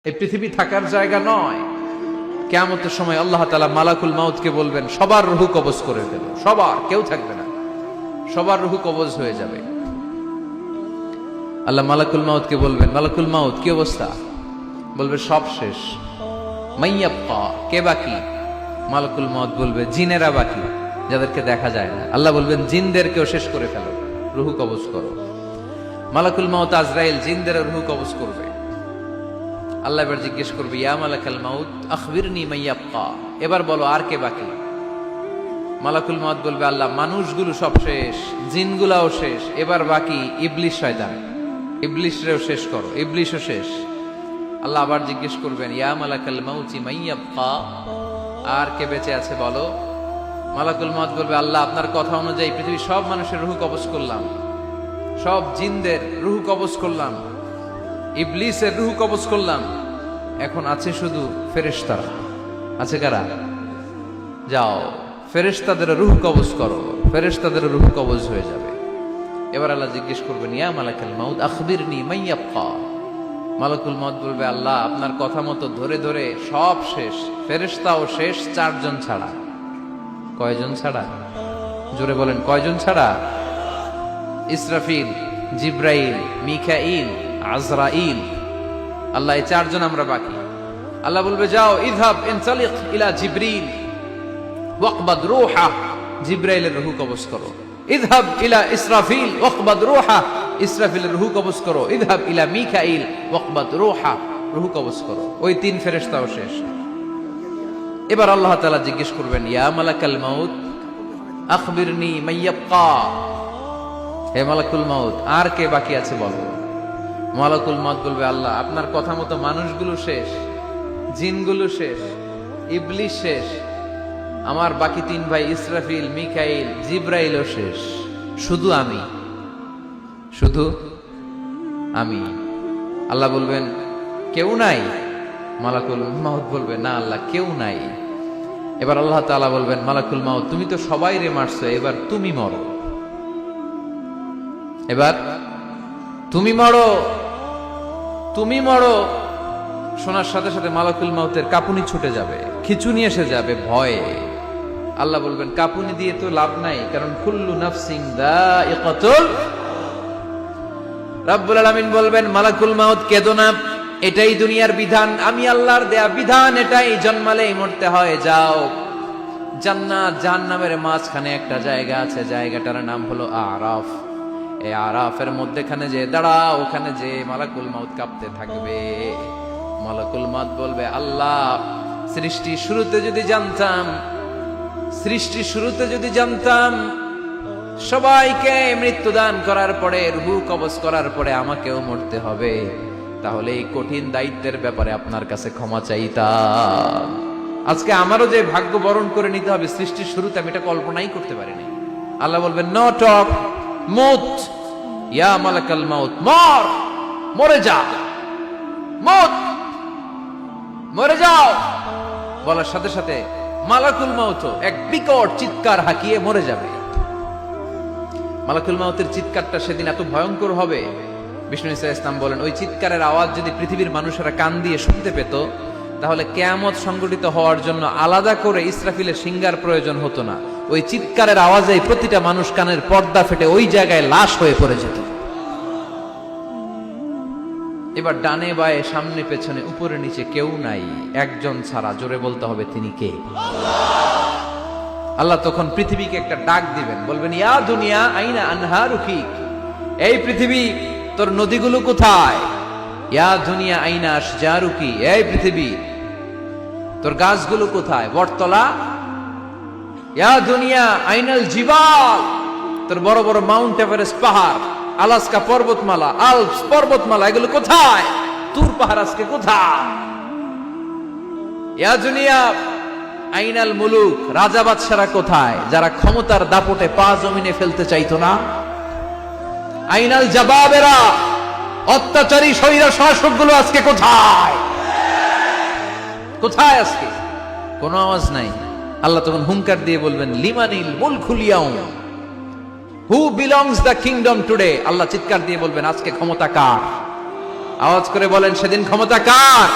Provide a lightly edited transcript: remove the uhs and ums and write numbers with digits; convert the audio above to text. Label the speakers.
Speaker 1: এই পৃথিবী থাকার জায়গা নয়। কিয়ামতের সময় আল্লাহ তাআলা মালাকুল মাউতকে বলবেন, সবার রূহ কবজ করে ফেলো, সবার, কেউ থাকবে না, সবার রূহ কবজ হয়ে যাবে। আল্লাহ মালাকুল মাউতকে বলবেন, মালাকুল মাউত কি অবস্থা? বলবে সব শেষ। মাইয়াবকা, কে বাকি? মালাকুল মাউত বলবে জিনেরা বাকি, যাদেরকে দেখা যায় না। আল্লাহ বলবেন জিনদেরকেও শেষ করে ফেলো, রূহ কবজ করো। মালাকুল মাউত আজরাইল জিনদের রূহ কবজ করবে। আল্লাহ এবার জিজ্ঞেস করবে, ইয়া মালাকাল মাউত আখবিরনি মাইয়াবকা, এবার বলো আর কে বাকি? মালাকুল মাউত বলবে, আল্লাহ মানুষগুলো সব শেষ, জিনগুলাও শেষ, এবার বাকি ইবলিশ শয়তান, ইবলিশরেও শেষ করো, ইবলিশও শেষ। আল্লাহ আবার জিজ্ঞেস করবেন, ইয়া মালাকাল মাউতি মাইয়াবকা, আর কে বেঁচে আছে বলো? মালাকুল মাউত বলবে, আল্লাহ আপনার কথা অনুযায়ী পৃথিবীর সব মানুষের রূহ কবজ করলাম, সব জিনদের রূহ কবজ করলাম, ইবলিসের রূহ কবজ করলাম, এখন আছে শুধু ফেরেশতারা। আছে কারা? যাও ফেরেশতাদের রূহ কবজ করো, ফেরেশতাদের রূহ কবজ হয়ে যাবে। এবার আল্লাহ জিজ্ঞেস করবেন, ইয়া মালাকাল মাউত আখবিরনি মাইয়াবকা। মালাকুল মাউত বলবে, আল্লাহ আপনার কথা মতো ধরে ধরে সব শেষ, ফেরেশতাও শেষ, 4 জন ছাড়া। কয়জন ছাড়া? জোরে বলেন, কয়জন ছাড়া? ইসরাফিল, জিব্রাইল, মিকাইল, আজরাইল। আল্লাহ এই 4 জন আমরা বাকি। আল্লাহ বলবে, যাও ইযহাব ইনতালিক ইলা জিবরিল ওয়াকবাদ রূহা, জিব্রাইলের রূহ কবজ করো। ইযহাব ইলা ইসরাফিল ওয়াকবাদ রূহা, ইসরাফিলের রূহ কবজ করো। ইযহাব ইলা মিকাইল ওয়াকবাদ রূহা, রূহ কবজ করো। ওই 3 ফেরেশতাও শেষ। এবার আল্লাহ তাআলা জিজ্ঞেস করবেন, ইয়া মালাকাল মাউত আখবিরনি মাইয়াবকা, হে মালাকুল মাউত আর কে বাকি আছে বলো? মালাকুল মাউত বলবে, আল্লাহ আপনার কথা মতো মানুষগুলো শেষ, জিনগুলো শেষ, ইবলিশ শেষ, আমার বাকি 3 ভাই ইসরাফিল, মিকাইল, জিব্রাইলও শেষ, শুধু আমি, শুধু আমি। আল্লাহ বলবেন, কেউ নাই? মালাকুল মাউত বলবে, না আল্লাহ কেউ নাই। এবার আল্লাহ তাআলা বলবেন, মালাকুল মাউত তুমি তো সবাই রে মারছো, এবার তুমি মরো, এবার তুমি মরো, তুমি মরো। শোনার সাথে সাথে মালাকুল মাউতের কাঁপুনি ছুটে যাবে, খিঁচুনি এসে যাবে ভয়ে। আল্লাহ বলবেন, কাঁপুনি দিয়ে তো লাভ নাই, কারণ কুল্লু নাফসিন যায়িকাতুল। রব্বুল আলামিন বলবেন, মালাকুল মাউত কেঁদো না, এটাই দুনিয়ার বিধান, আমি আল্লাহর দেয়া বিধান, এটাই জন্মালেই মরতে হয়। যাও জান্নাত জাহান্নামের মাঝখানে একটা জায়গা আছে, জায়গাটার নাম হলো আরাফ। এই আরাফের মধ্যেখানে যে দাঁড়াও, ওখানে যে মালাকুল মাউত কাঁপতে থাকবে। মালাকুল মাউত বলবে, আল্লাহ সৃষ্টি শুরুতে যদি জানতাম, সৃষ্টি শুরুতে যদি জানতাম সবাইকে মৃত্যুদান করার পরে, রূহ কবজ করার পরে আমাকেও মরতে হবে, তাহলে এই কঠিন দায়িত্বের ব্যাপারে আপনার কাছে ক্ষমা চাইতাম। আজকে আমারও যে ভাগ্য বরণ করে নিতে হবে সৃষ্টির শুরুতে, আমি এটা কল্পনাই করতে পারিনি। আল্লাহ বলবেন, নো টক, মুত, ইয়া মালাকাল মাউত, মর, মরে যা, মুত, মরে যাও। বলার সাথে সাথে মালাকুল মাউত এক বিকট চিৎকার হাঁকিয়ে মরে যাবে। মালাকুল মাউতের চিৎকারটা সেদিন এত ভয়ঙ্কর হবে, বিষ্ণু ঈসা ইসলাম বলেন, ওই চিৎকারের আওয়াজ যদি পৃথিবীর মানুষেরা কান দিয়ে শুনতে পেত, তাহলে কিয়ামত সংগঠিত হওয়ার জন্য আলাদা করে ইসরাফিলের সিঙ্গার প্রয়োজন হতো না। ওই চিৎকারের আওয়াজে প্রতিটা মানুষ কানের পর্দা ফেটে ওই জায়গায় লাশ হয়ে পড়ে যেত। এবার ডানে বায়ে সামনে পেছনে উপরে নিচে কেউ নাই, একজন ছাড়া। জোরে বলতে হবে, তিনি কে? আল্লাহ তখন পৃথিবীকে একটা ডাক দিবেন, বলবেন, ইয়া দুনিয়া আইনা আনহারুকি, এই পৃথিবী তোর নদীগুলো কোথায়? ইয়া দুনিয়া আইনা আশজারুকি, এই পৃথিবী তোর গাছগুলো কোথায়? বটতলা। ইয়া দুনিয়া আইনাল জিবাল, তোর বড় বড় মাউন্ট এভারেস্ট পাহাড়, আলাস্কা পর্বতমালা, আলপস পর্বতমালা, এগুলো কোথায়? তুর পাহাড় আজকে কোথায়? ইয়া দুনিয়া আইনাল মুলুক, রাজা বাদশারা কোথায়, যারা ক্ষমতার দাপটে পা জমিনে ফেলতে চাইতো না? আইনাল জাবাবেরা, অত্যাচারী স্বৈর শাসকগুলো আজকে কোথায়? কোথায় আজকে? কোনো আওয়াজ নাই। আল্লাহ তখন হুঙ্কার দিয়ে বলবেন, লিমানিল মুলকুল ইয়াউম, who belongs the kingdom today. আল্লাহ চিৎকার দিয়ে বলবেন, আজকে ক্ষমতা কার? আওয়াজ করে বলেন, সেদিন ক্ষমতা কার?